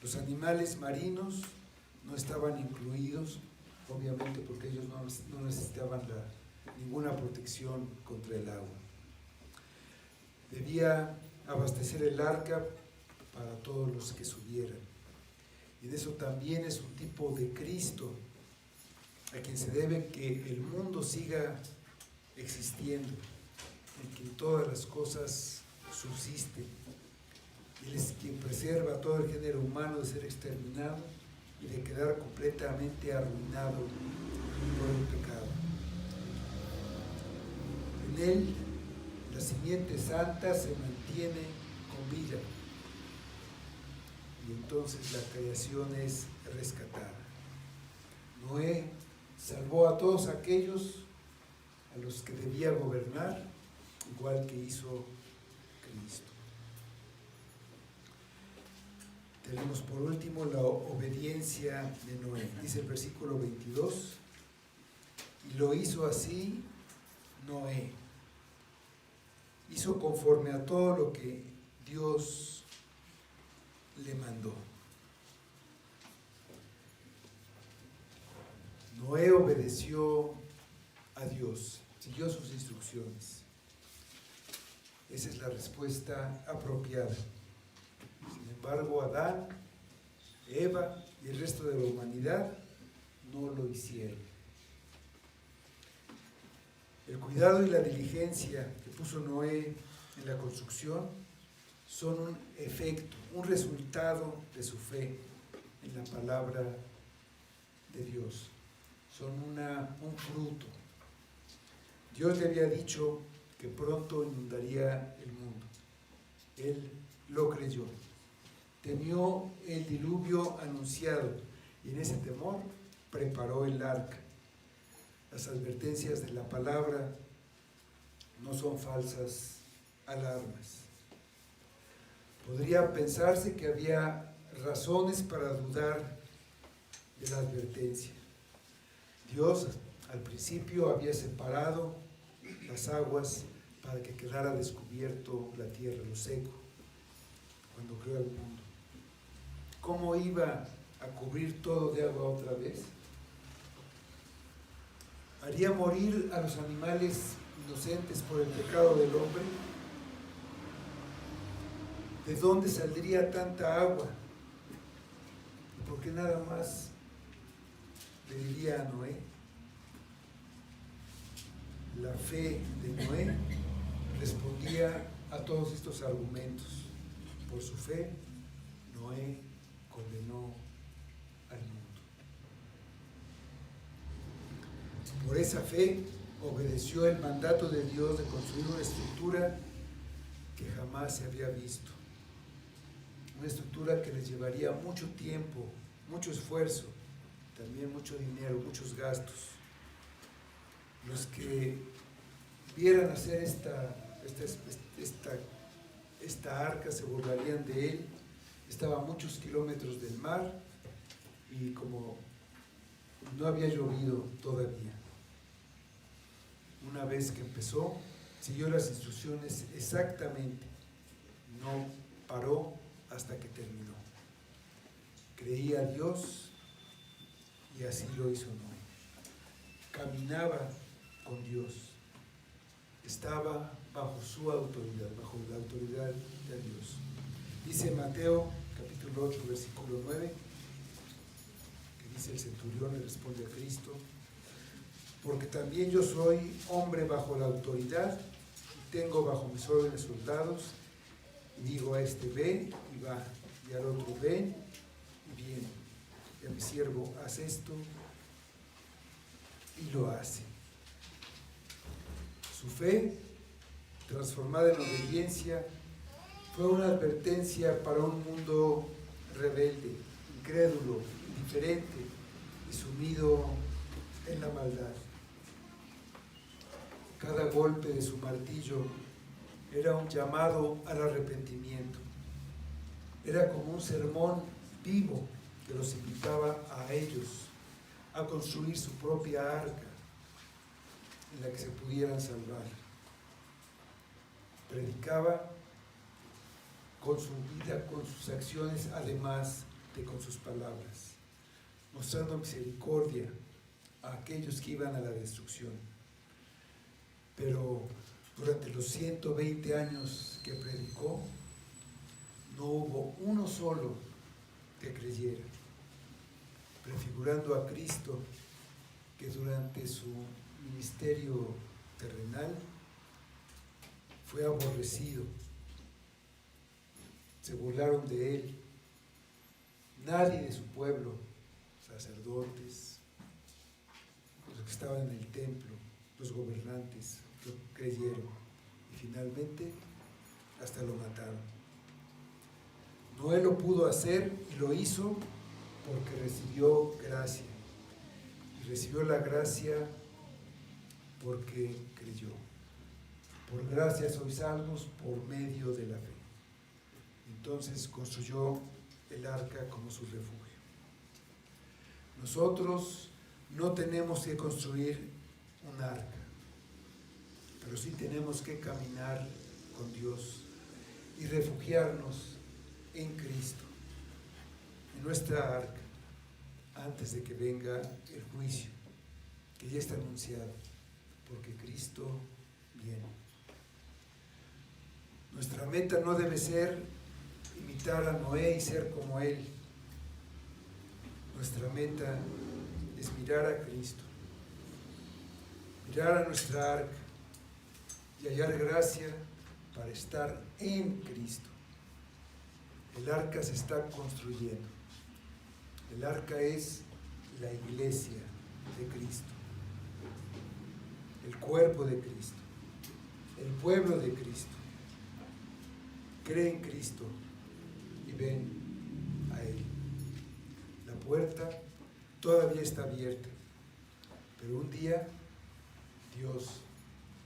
Los animales marinos no estaban incluidos, obviamente porque ellos no necesitaban ninguna protección contra el agua. Debía abastecer el arca para todos los que subieran. Y de eso también es un tipo de Cristo, a quien se debe que el mundo siga existiendo, en que todas las cosas subsisten. Él es quien preserva a todo el género humano de ser exterminado y de quedar completamente arruinado por el pecado. En él, la simiente santa se mantiene con vida y entonces la creación es rescatada. Noé salvó a todos aquellos a los que debía gobernar, igual que hizo Cristo. Tenemos por último la obediencia de Noé. Dice el versículo 22, y lo hizo así Noé. Hizo conforme a todo lo que Dios le mandó. Noé obedeció a Dios, siguió sus instrucciones. Esa es la respuesta apropiada. Sin embargo, Adán, Eva y el resto de la humanidad no lo hicieron. El cuidado y la diligencia que puso Noé en la construcción son un efecto, un resultado de su fe en la palabra de Dios, son un fruto. Dios le había dicho que pronto inundaría el mundo. Él lo creyó. Temió el diluvio anunciado y en ese temor preparó el arca. Las advertencias de la palabra no son falsas alarmas. Podría pensarse que había razones para dudar de la advertencia. Dios al principio había separado las aguas para que quedara descubierto la tierra, lo seco, cuando creó el mundo. ¿Cómo iba a cubrir todo de agua otra vez? ¿Haría morir a los animales inocentes por el pecado del hombre? ¿De dónde saldría tanta agua? ¿Por qué nada más le diría a Noé? La fe de Noé respondía a todos estos argumentos. Por su fe, Noé condenó al mundo. Por esa fe, obedeció el mandato de Dios de construir una estructura que jamás se había visto. Una estructura que les llevaría mucho tiempo, mucho esfuerzo, también mucho dinero, muchos gastos. Los que vieran hacer esta arca se burlarían de él. Estaba a muchos kilómetros del mar y como no había llovido todavía. Una vez que empezó, siguió las instrucciones exactamente. No paró hasta que terminó. Creía a Dios y así lo hizo Noé. Caminaba con Dios. Estaba bajo su autoridad, bajo la autoridad de Dios. Dice Mateo capítulo 8, versículo 9, que dice el centurión, le responde a Cristo: porque también yo soy hombre bajo la autoridad, y tengo bajo mis órdenes soldados, y digo a este ve y va, y al otro ven y viene, y a mi siervo haz esto y lo hace. Su fe, transformada en obediencia, fue una advertencia para un mundo rebelde, incrédulo, indiferente y sumido en la maldad. Cada golpe de su martillo era un llamado al arrepentimiento. Era como un sermón vivo que los invitaba a ellos a construir su propia arca en la que se pudieran salvar. Predicaba con su vida, con sus acciones, además de con sus palabras, mostrando misericordia a aquellos que iban a la destrucción. Pero durante los 120 años que predicó, no hubo uno solo que creyera, prefigurando a Cristo, que durante su ministerio terrenal fue aborrecido. Se burlaron de él. Nadie de su pueblo, sacerdotes, los que estaban en el templo, los gobernantes, lo creyeron. Y finalmente, hasta lo mataron. Noé lo pudo hacer y lo hizo porque recibió gracia. Y recibió la gracia porque creyó. Por gracia sois salvos por medio de la fe. Entonces construyó el arca como su refugio. Nosotros no tenemos que construir un arca, pero sí tenemos que caminar con Dios y refugiarnos en Cristo, en nuestra arca, antes de que venga el juicio, que ya está anunciado, porque Cristo viene. Nuestra meta no debe ser imitar a Noé y ser como él. Nuestra meta es mirar a Cristo, mirar a nuestra arca y hallar gracia para estar en Cristo. El arca se está construyendo. El arca es la iglesia de Cristo, el cuerpo de Cristo, el pueblo de Cristo. Cree en Cristo y ven a Él. La puerta todavía está abierta, pero un día Dios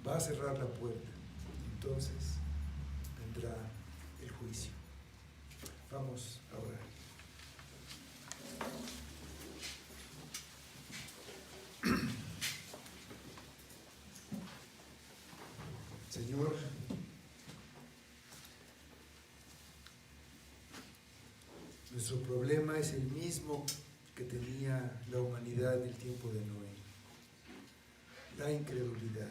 va a cerrar la puerta, entonces vendrá el juicio. Vamos a orar. Señor, nuestro problema es el mismo que tenía la humanidad en el tiempo de Noé, la incredulidad.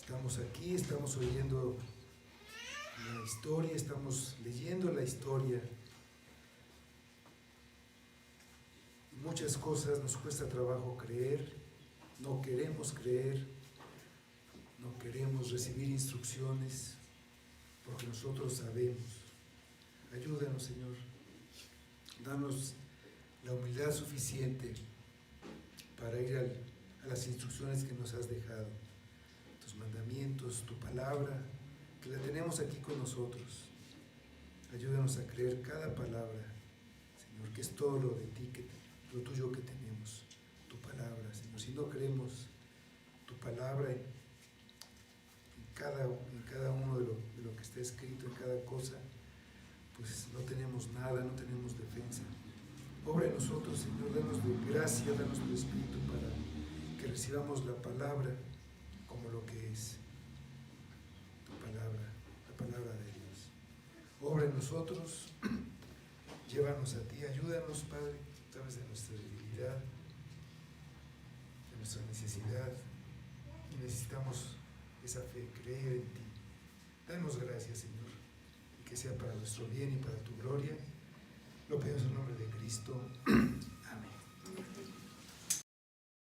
Estamos aquí, estamos oyendo la historia, estamos leyendo la historia. Y muchas cosas nos cuesta trabajo creer, no queremos creer, no queremos recibir instrucciones, porque nosotros sabemos. Ayúdanos, Señor. Danos la humildad suficiente para ir a las instrucciones que nos has dejado, tus mandamientos, tu palabra, que la tenemos aquí con nosotros. Ayúdanos a creer cada palabra, Señor, que es todo lo de ti, lo tuyo que tenemos, tu palabra, Señor. Si no creemos tu palabra en cada uno de lo que está escrito, en cada cosa, pues no tenemos nada, no tenemos defensa. Obra en nosotros, Señor, danos de gracia, danos tu Espíritu para que recibamos la palabra como lo que es, tu palabra, la palabra de Dios. Obra en nosotros, llévanos a ti, ayúdanos, Padre, sabes de nuestra debilidad, de nuestra necesidad, y necesitamos esa fe, creer en ti. Danos gracias, Señor, y que sea para nuestro bien y para tu gloria. Lo pedimos en nombre de Cristo.